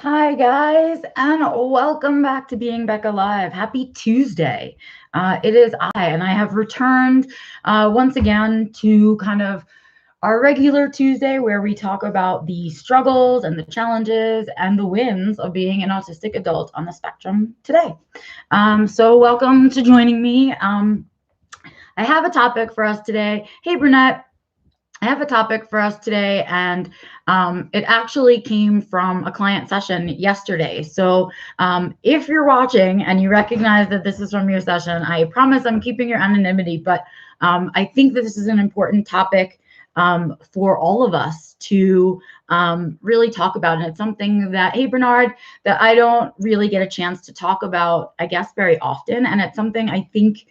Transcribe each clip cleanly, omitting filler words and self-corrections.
Hi, guys, and welcome back to Being Becca Live. Happy Tuesday. It is and I have returned once again to kind of our regular Tuesday where we talk about the struggles and the challenges and the wins of being an autistic adult on the spectrum today. So welcome to joining me. I have a topic for us today. Hey, Brunette. I have a topic for us today, and it actually came from a client session yesterday. So if you're watching and you recognize that this is from your session, I promise I'm keeping your anonymity, but I think that this is an important topic for all of us to really talk about. And it's something that, hey, Bernard, that I don't really get a chance to talk about, I guess, very often. And it's something I think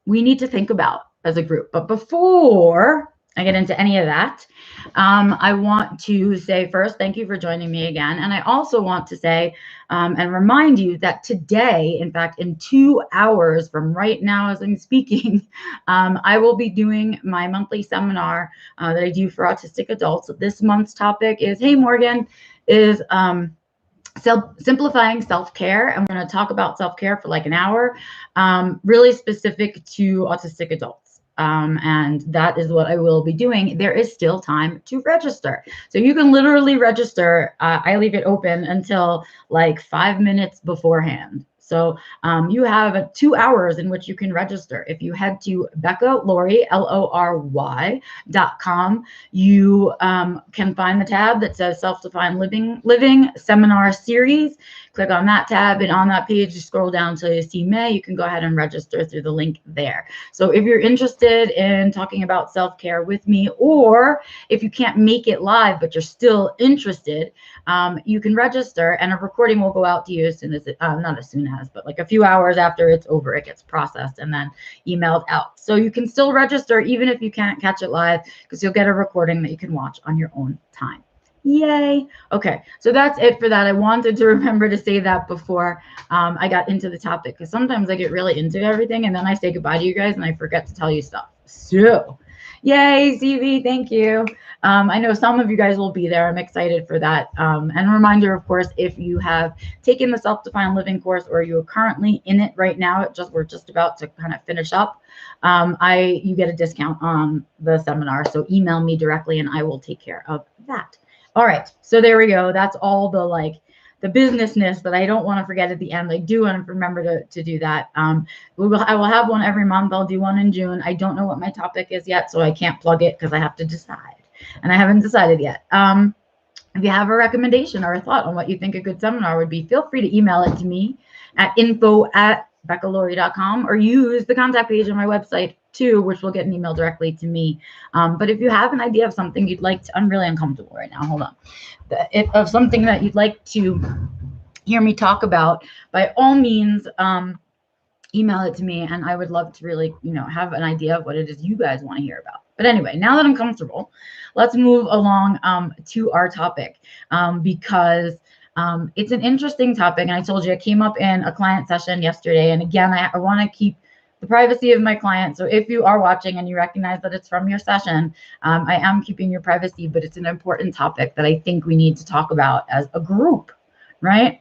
we need to think about as a group. But before I get into any of that, I want to say first, thank you for joining me again. And I also want to say and remind you that today, in fact, in 2 hours from right now as I'm speaking, I will be doing my monthly seminar that I do for autistic adults. So this month's topic is, hey, Morgan, is simplifying self-care. I'm going to talk about self-care for like an hour, really specific to autistic adults. And that is what I will be doing. There is still time to register. So you can literally register. I leave it open until like 5 minutes beforehand. So you have 2 hours in which you can register. If you head to Becca Lory, LORY.com, you can find the tab that says Self-Defined Living Seminar Series. Click on that tab, and on that page, you scroll down until you see May. You can go ahead and register through the link there. So if you're interested in talking about self-care with me, or if you can't make it live, but you're still interested, you can register, and a recording will go out to you as soon as not as soon as, but like a few hours after it's over, it gets processed and then emailed out. So you can still register even if you can't catch it live, because you'll get a recording that you can watch on your own time. Yay. Okay, so that's it for that. I wanted to remember to say that before I got into the topic, because sometimes I get really into everything and then I say goodbye to you guys and I forget to tell you stuff. So yay, CV, thank you. I know some of you guys will be there. I'm excited for that. And a reminder, of course, if you have taken the Self-Defined Living course or you're currently in it right now, we're just about to kind of finish up, you get a discount on the seminar. So email me directly and I will take care of that. All right, so there we go. That's all the businessness that I don't want to forget at the end. I do want to remember to do that. I will have one every month. I'll do one in June. I don't know what my topic is yet, so I can't plug it because I have to decide, and I haven't decided yet. If you have a recommendation or a thought on what you think a good seminar would be, feel free to email it to me at info@beccalory.com, or use the contact page on my website too, which will get an email directly to me. But if you have an idea of something you'd like to, I'm really uncomfortable right now. Hold on. Of something that you'd like to hear me talk about, by all means, email it to me, and I would love to really, have an idea of what it is you guys want to hear about. But anyway, now that I'm comfortable, let's move along to our topic, because it's an interesting topic. And I told you it came up in a client session yesterday. And again, I want to keep the privacy of my client. So if you are watching and you recognize that it's from your session, I am keeping your privacy, but it's an important topic that I think we need to talk about as a group, right?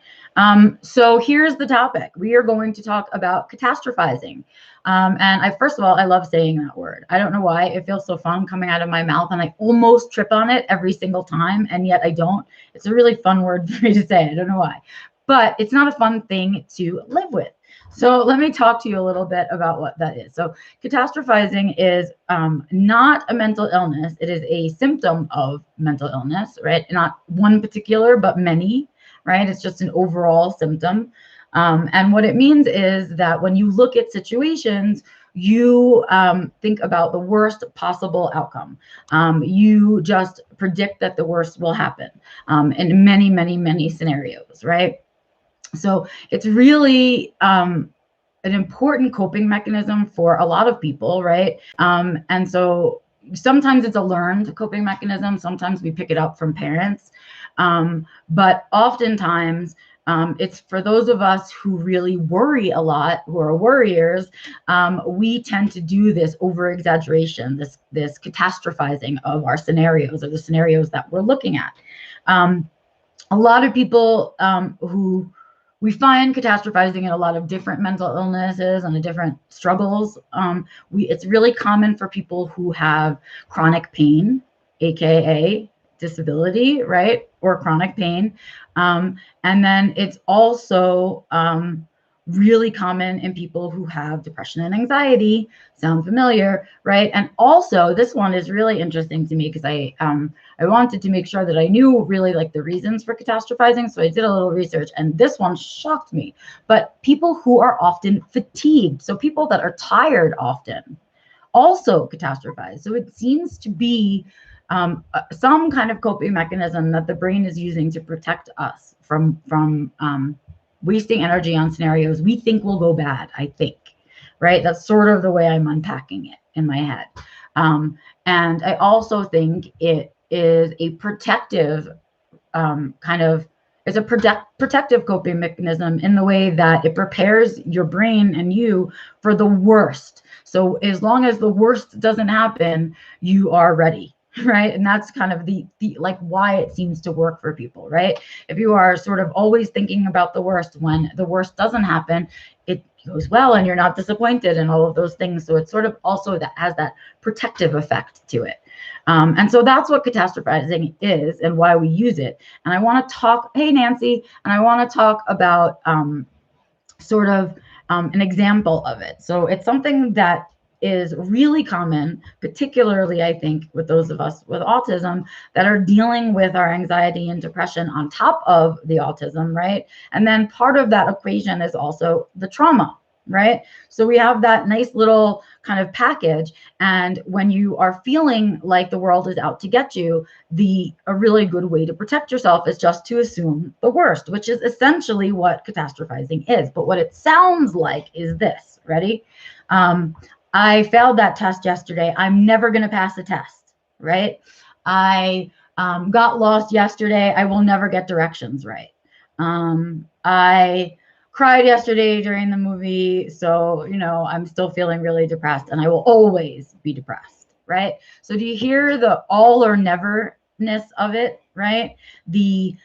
So here's the topic. We are going to talk about catastrophizing. And first of all, I love saying that word. I don't know why. It feels so fun coming out of my mouth, and I almost trip on it every single time, and yet I don't. It's a really fun word for me to say. I don't know why. But it's not a fun thing to live with. So let me talk to you a little bit about what that is. So catastrophizing is not a mental illness. It is a symptom of mental illness, right? Not one particular, but many, right? It's just an overall symptom. And what it means is that when you look at situations, you think about the worst possible outcome. You just predict that the worst will happen in many, many, many scenarios, right? So it's really an important coping mechanism for a lot of people, right? And so sometimes it's a learned coping mechanism. Sometimes we pick it up from parents. But oftentimes it's for those of us who really worry a lot, who are worriers, we tend to do this over exaggeration, this catastrophizing of our scenarios, or the scenarios that we're looking at. a lot of people who we find catastrophizing in a lot of different mental illnesses and the different struggles. It's really common for people who have chronic pain, aka disability, right, or chronic pain, and then it's also really common in people who have depression and anxiety. Sound familiar, right? And also, this one is really interesting to me because I wanted to make sure that I knew really like the reasons for catastrophizing. So I did a little research, and this one shocked me. But people who are often fatigued, so people that are tired often, also catastrophize. So it seems to be some kind of coping mechanism that the brain is using to protect us from wasting energy on scenarios we think will go bad, I think, right? That's sort of the way I'm unpacking it in my head. And I also think it is a protective it's a protective coping mechanism in the way that it prepares your brain and you for the worst. So as long as the worst doesn't happen, you are ready, right? And that's kind of the like why it seems to work for people, right? If you are sort of always thinking about the worst, when the worst doesn't happen, it goes well and you're not disappointed and all of those things. So it's sort of also that has that protective effect to it. And so that's what catastrophizing is and why we use it. And I want to talk, hey, Nancy, and I want to talk about sort of an example of it. So it's something that is really common, particularly, I think, with those of us with autism that are dealing with our anxiety and depression on top of the autism, right? And then part of that equation is also the trauma, right? So we have that nice little kind of package. And when you are feeling like the world is out to get you, a really good way to protect yourself is just to assume the worst, which is essentially what catastrophizing is. But what it sounds like is this, ready? I failed that test yesterday. I'm never going to pass the test, right? I got lost yesterday. I will never get directions right. I cried yesterday during the movie, so, you know, I'm still feeling really depressed and I will always be depressed, right? So do you hear the all or neverness of it, right? The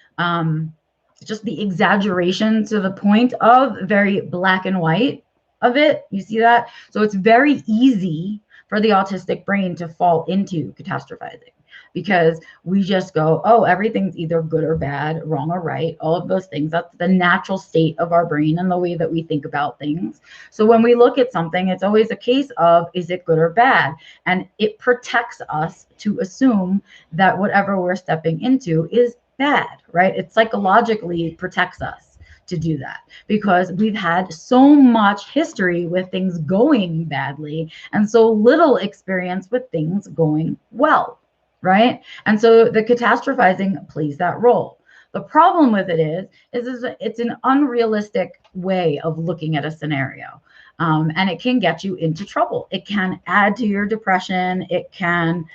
just the exaggeration to the point of very black and white of it. You see that? So it's very easy for the autistic brain to fall into catastrophizing because we just go, oh, everything's either good or bad, wrong or right, all of those things. That's the natural state of our brain and the way that we think about things. So when we look at something, it's always a case of, is it good or bad? And it protects us to assume that whatever we're stepping into is bad, right? It psychologically protects us to do that because we've had so much history with things going badly and so little experience with things going well, right? And so the catastrophizing plays that role. The problem with it is it's an unrealistic way of looking at a scenario. And it can get you into trouble. It can add to your depression. It can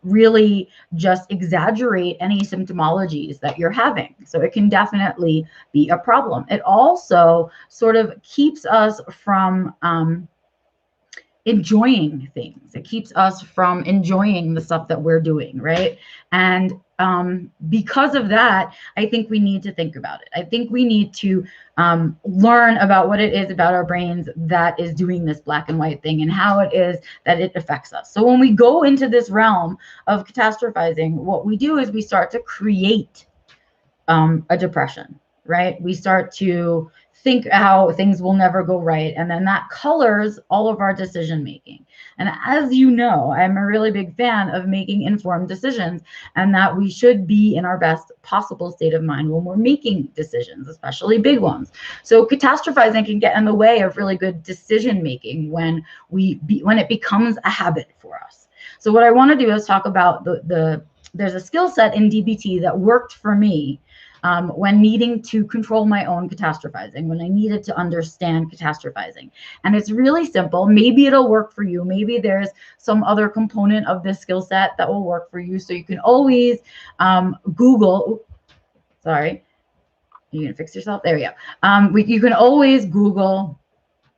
really just exaggerate any symptomologies that you're having. So it can definitely be a problem. It also sort of keeps us from enjoying things. It keeps us from enjoying the stuff that we're doing, right? And because of that, I think we need to think about it. I think we need to learn about what it is about our brains that is doing this black and white thing and how it is that it affects us. So when we go into this realm of catastrophizing, what we do is we start to create a depression, right? We start to think how things will never go right. And then that colors all of our decision making. And as you know, I'm a really big fan of making informed decisions and that we should be in our best possible state of mind when we're making decisions, especially big ones. So catastrophizing can get in the way of really good decision making when it becomes a habit for us. So what I want to do is talk about there's a skill set in DBT that worked for me when needing to control my own catastrophizing, when I needed to understand catastrophizing. And it's really simple. Maybe it'll work for you. Maybe there's some other component of this skill set that will work for you. So you can always Google, sorry, you can fix yourself. There you go. You can always Google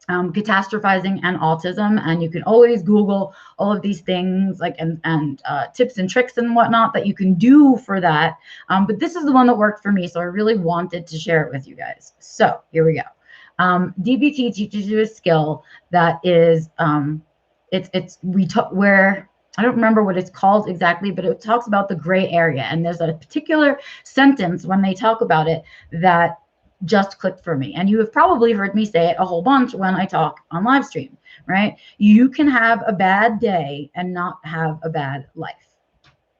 Catastrophizing and Autism, and you can always Google all of these things, like and tips and tricks and whatnot that you can do for that. But this is the one that worked for me, so I really wanted to share it with you guys. So here we go. DBT teaches you a skill that is where I don't remember what it's called exactly, but it talks about the gray area, and there's a particular sentence when they talk about it that just clicked for me. And you have probably heard me say it a whole bunch when I talk on live stream, right? You can have a bad day and not have a bad life.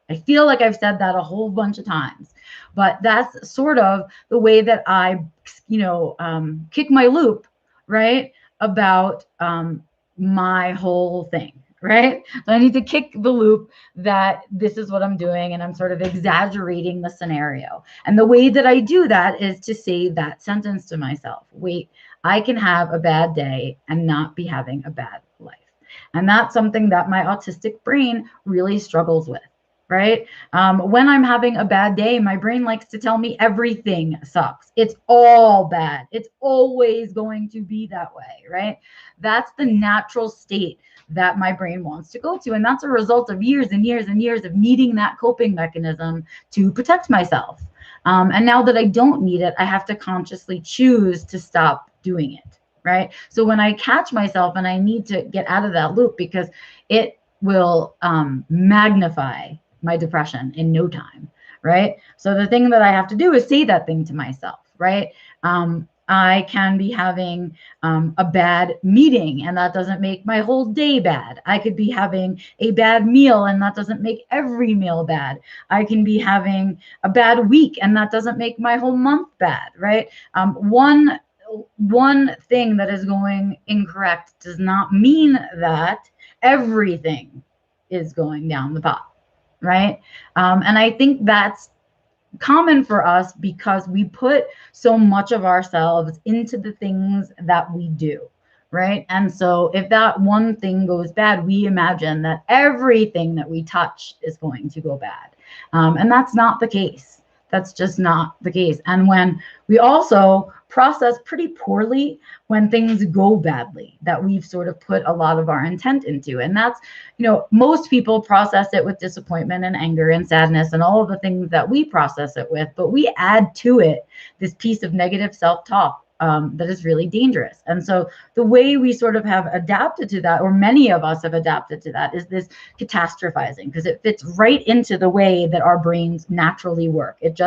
I feel like I've said that a whole bunch of times, but that's sort of the way that I, kick my loop, right? About my whole thing. Right? So I need to kick the loop that this is what I'm doing, and I'm sort of exaggerating the scenario. And the way that I do that is to say that sentence to myself. Wait, I can have a bad day and not be having a bad life. And that's something that my autistic brain really struggles with. Right? When I'm having a bad day, my brain likes to tell me everything sucks. It's all bad. It's always going to be that way, right? That's the natural state that my brain wants to go to. And that's a result of years and years and years of needing that coping mechanism to protect myself. And now that I don't need it, I have to consciously choose to stop doing it, right? So when I catch myself and I need to get out of that loop, because it will magnify my depression in no time, right? So the thing that I have to do is say that thing to myself, right? I can be having a bad meeting, and that doesn't make my whole day bad. I could be having a bad meal, and that doesn't make every meal bad. I can be having a bad week, and that doesn't make my whole month bad, right? One thing that is going incorrect does not mean that everything is going down the pot, right? And I think that's common for us because we put so much of ourselves into the things that we do, right? And so if that one thing goes bad, we imagine that everything that we touch is going to go bad. And that's not the case. That's just not the case. And when we also process pretty poorly when things go badly, that we've sort of put a lot of our intent into. And that's, most people process it with disappointment and anger and sadness and all of the things that we process it with, but we add to it this piece of negative self-talk that is really dangerous. And so the way we sort of have adapted to that, or many of us have adapted to that, is this catastrophizing, because it fits right into the way that our brains naturally work. It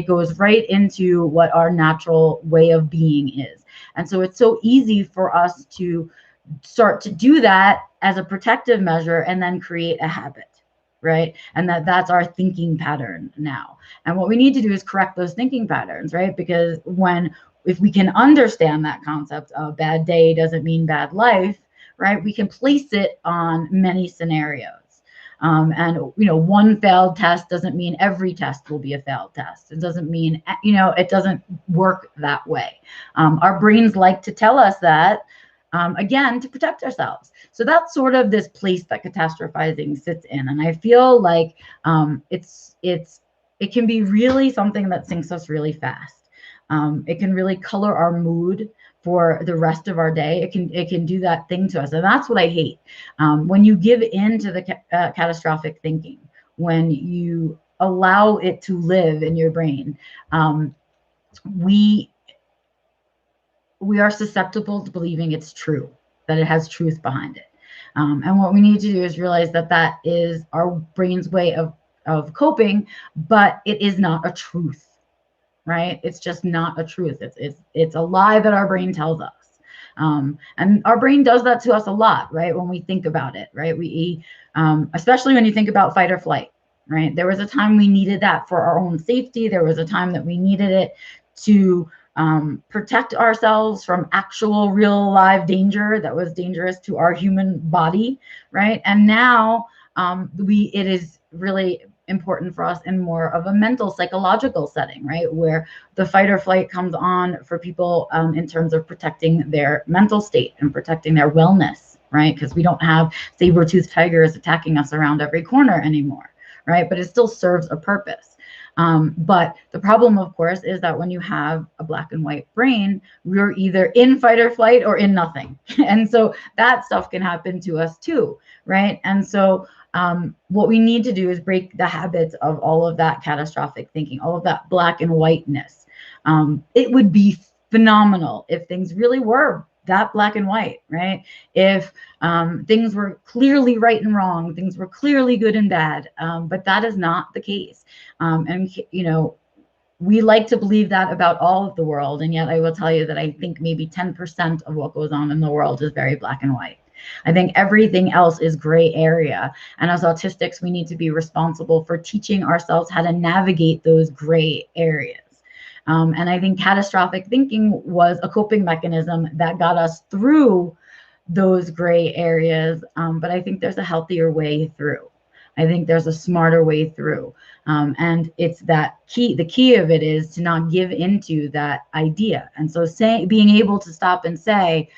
goes right into what our natural way of being is. And so it's so easy for us to start to do that as a protective measure and then create a habit, right? And that's our thinking pattern now. And what we need to do is correct those thinking patterns, right? Because if we can understand that concept of bad day doesn't mean bad life, right? We can place it on many scenarios. And one failed test doesn't mean every test will be a failed test. It doesn't mean, it doesn't work that way. Our brains like to tell us that, again, to protect ourselves. So that's sort of this place that catastrophizing sits in. And I feel like it can be really something that sinks us really fast. It can really color our mood for the rest of our day. It can do that thing to us. And that's what I hate. When you give in to the catastrophic thinking, when you allow it to live in your brain, we are susceptible to believing it's true, that it has truth behind it. And what we need to do is realize that is our brain's way of coping, but it is not a truth. Right? It's just not a truth. It's a lie that our brain tells us. And our brain does that to us a lot, right? When we think about it, right? Especially when you think about fight or flight, right? There was a time we needed that for our own safety. There was a time that we needed it to protect ourselves from actual real live danger that was dangerous to our human body, right? And now it is really important for us in more of a mental, psychological setting, right? Where the fight or flight comes on for people in terms of protecting their mental state and protecting their wellness, right? Because we don't have saber-toothed tigers attacking us around every corner anymore, right? But it still serves a purpose. But the problem, of course, is that when you have a black and white brain, we're either in fight or flight or in nothing. And so that stuff can happen to us too, right? And so what we need to do is break the habits of all of that catastrophic thinking, all of that black and whiteness. It would be phenomenal if things really were that black and white, right? If things were clearly right and wrong, things were clearly good and bad, but that is not the case. And, you know, we like to believe that about all of the world, and yet I will tell you that I think maybe 10% of what goes on in the world is very black and white. I think everything else is gray area. And as autistics, we need to be responsible for teaching ourselves how to navigate those gray areas. And I think catastrophic thinking was a coping mechanism that got us through those gray areas. But I think there's a healthier way through. I think there's a smarter way through. And it's that key. The key of it is to not give into that idea. And so being able to stop and say,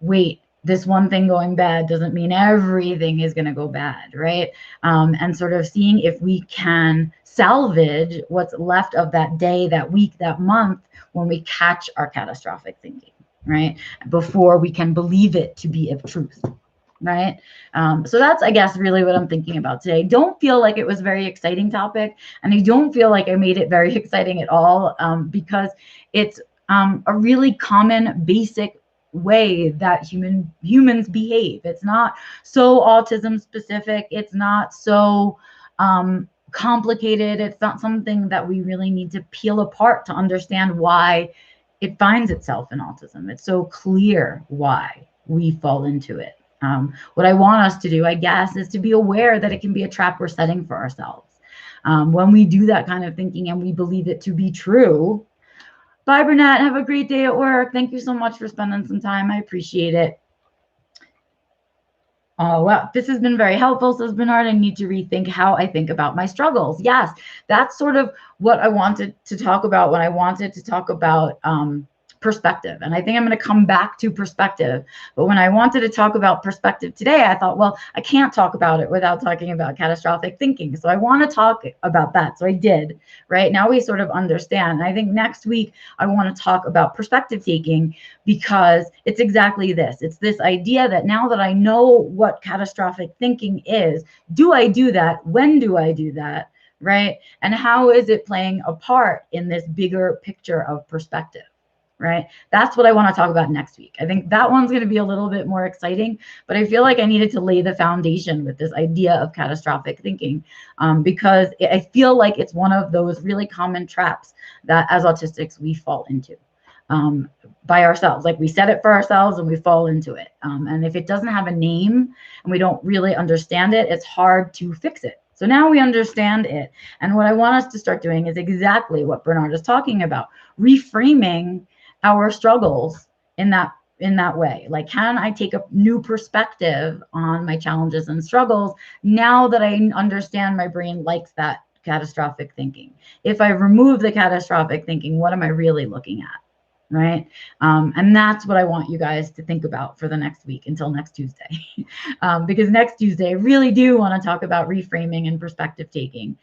wait, this one thing going bad doesn't mean everything is going to go bad, right? And sort of seeing if we can salvage what's left of that day, that week, that month, when we catch our catastrophic thinking, right? Before we can believe it to be a truth, right? So that's, I guess, really what I'm thinking about today. Don't feel like it was a very exciting topic, and I don't feel like I made it very exciting at all, because it's a really common, basic way that humans behave. It's not so autism specific. It's not so complicated. It's not something that we really need to peel apart to understand why it finds itself in autism. It's so clear why we fall into it. What I want us to do, I guess, is to be aware that it can be a trap we're setting for ourselves. When we do that kind of thinking and we believe it to be true. Bye, Burnett. Have a great day at work. Thank you so much for spending some time. I appreciate it. Oh, well, this has been very helpful, says Bernard. I need to rethink how I think about my struggles. Yes, that's sort of what I wanted to talk about when I wanted to talk about perspective. And I think I'm going to come back to perspective. But when I wanted to talk about perspective today, I thought, well, I can't talk about it without talking about catastrophic thinking. So I want to talk about that. So I did, right? Now we sort of understand. And I think next week, I want to talk about perspective taking, because it's exactly this. It's this idea that now that I know what catastrophic thinking is, do I do that? When do I do that? Right? And how is it playing a part in this bigger picture of perspective? Right? That's what I want to talk about next week. I think that one's going to be a little bit more exciting, but I feel like I needed to lay the foundation with this idea of catastrophic thinking, because I feel like it's one of those really common traps that as autistics we fall into by ourselves. Like we set it for ourselves and we fall into it. And if it doesn't have a name and we don't really understand it, it's hard to fix it. So now we understand it. And what I want us to start doing is exactly what Bernard is talking about, reframing our struggles in that way. Like, can I take a new perspective on my challenges and struggles now that I understand my brain likes that catastrophic thinking? If I remove the catastrophic thinking, what am I really looking at? Right? And that's what I want you guys to think about for the next week until next Tuesday. Because next Tuesday, I really do want to talk about reframing and perspective taking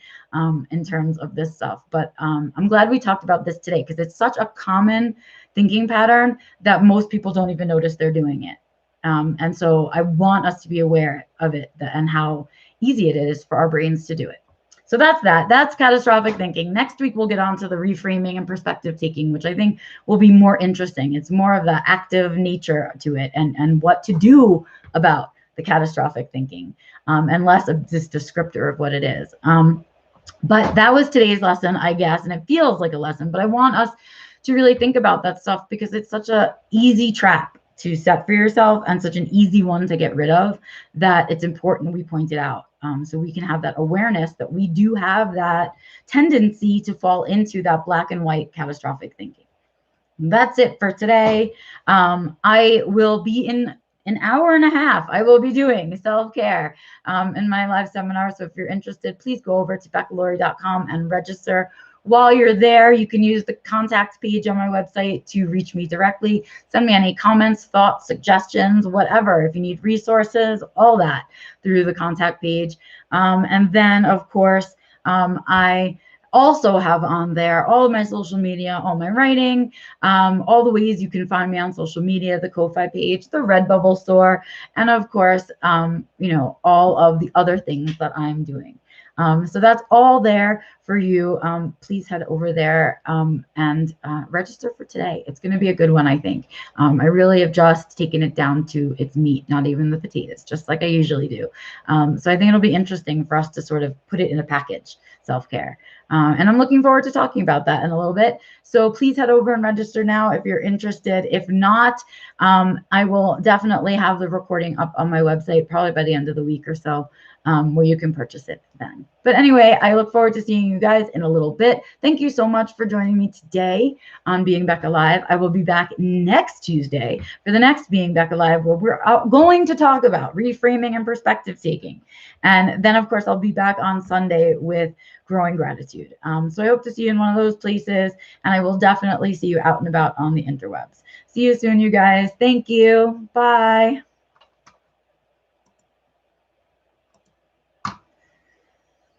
in terms of this stuff. But I'm glad we talked about this today, because it's such a common thinking pattern that most people don't even notice they're doing it. And so I want us to be aware of it and how easy it is for our brains to do it. So that's that. That's catastrophic thinking. Next week, we'll get on to the reframing and perspective taking, which I think will be more interesting. It's more of the active nature to it and what to do about the catastrophic thinking, and less of this descriptor of what it is. But that was today's lesson, I guess, and it feels like a lesson, but I want us to really think about that stuff, because it's such an easy trap to set for yourself and such an easy one to get rid of, that it's important we point it out. So we can have that awareness that we do have that tendency to fall into that black and white catastrophic thinking. That's it for today. I will be in an hour and a half. I will be doing self-care in my live seminar. So if you're interested, please go over to beccalaurie.com and register. While you're there, you can use the contact page on my website to reach me directly. Send me any comments, thoughts, suggestions, whatever. If you need resources, all that through the contact page. And then, of course, I also have on there all of my social media, all my writing, all the ways you can find me on social media, the Ko-Fi page, the Redbubble store, and of course, you know, all of the other things that I'm doing. So that's all there for you. Please head over there and register for today. It's going to be a good one, I think. I really have just taken it down to its meat, not even the potatoes, just like I usually do. So I think it'll be interesting for us to sort of put it in a package, self-care. And I'm looking forward to talking about that in a little bit. So please head over and register now if you're interested. If not, I will definitely have the recording up on my website probably by the end of the week or so, where you can purchase it then. But anyway, I look forward to seeing you guys in a little bit. Thank you so much for joining me today on Being Becca Live. I will be back next Tuesday for the next Being Becca Live, where we're going to talk about reframing and perspective taking. And then, of course, I'll be back on Sunday with growing gratitude. So I hope to see you in one of those places, and I will definitely see you out and about on the interwebs. See you soon, you guys. Thank you. Bye.